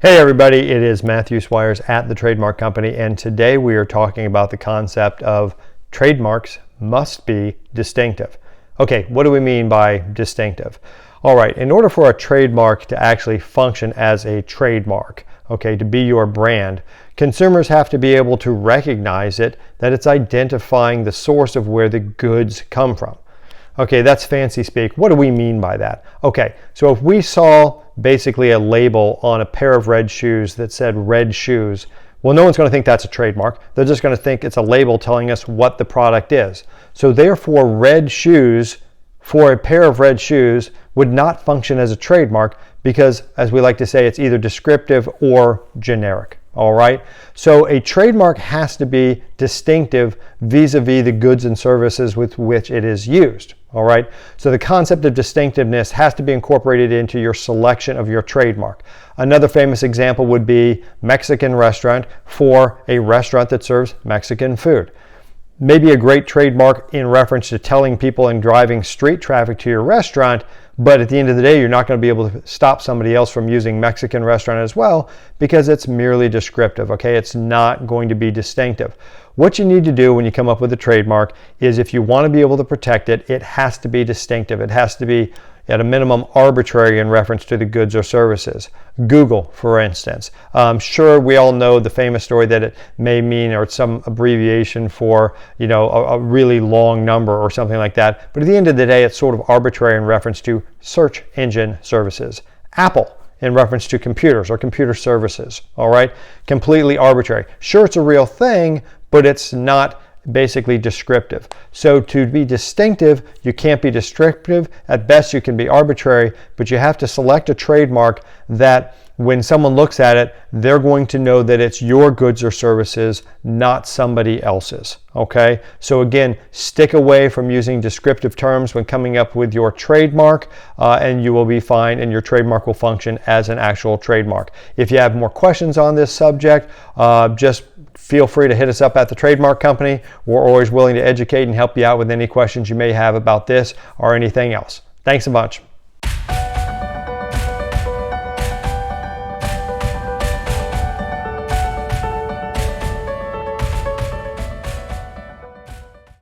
Hey everybody, it is Matthew Swires at the Trademark Company, and today we are talking about the concept of trademarks must be distinctive. Okay, what do we mean by distinctive? All right, in order for a trademark to actually function as a trademark, okay, to be your brand, consumers have to be able to recognize it, that it's identifying the source of where the goods come from. Okay, that's fancy speak. What do we mean by that? Okay, so if we saw basically a label on a pair of red shoes that said red shoes, well, no one's going to think that's a trademark. They're just going to think it's a label telling us what the product is. So therefore, red shoes for a pair of red shoes would not function as a trademark because, as we like to say, it's either descriptive or generic. All right, so a trademark has to be distinctive vis-a-vis the goods and services with which it is used. All right, so the concept of distinctiveness has to be incorporated into your selection of your trademark. Another famous example would be Mexican restaurant for a restaurant that serves Mexican food. Maybe a great trademark in reference to telling people and driving street traffic to your restaurant, but at the end of the day, you're not going to be able to stop somebody else from using Mexican restaurant as well because it's merely descriptive, okay? It's not going to be distinctive. What you need to do when you come up with a trademark is if you want to be able to protect it, it has to be distinctive. It has to be at a minimum arbitrary in reference to the goods or services. Google, for instance. Sure, we all know the famous story that it may mean or some abbreviation for, a really long number or something like that. But at the end of the day, it's sort of arbitrary in reference to search engine services. Apple, in reference to computers or computer services, all right? Completely arbitrary. Sure, it's a real thing, but it's not basically descriptive. So to be distinctive, you can't be descriptive. At best, you can be arbitrary, but you have to select a trademark that when someone looks at it, they're going to know that it's your goods or services, not somebody else's. Okay? So again, stick away from using descriptive terms when coming up with your trademark, and you will be fine, and your trademark will function as an actual trademark. If you have more questions on this subject, just feel free to hit us up at the Trademark Company. We're always willing to educate and help you out with any questions you may have about this or anything else. Thanks a bunch.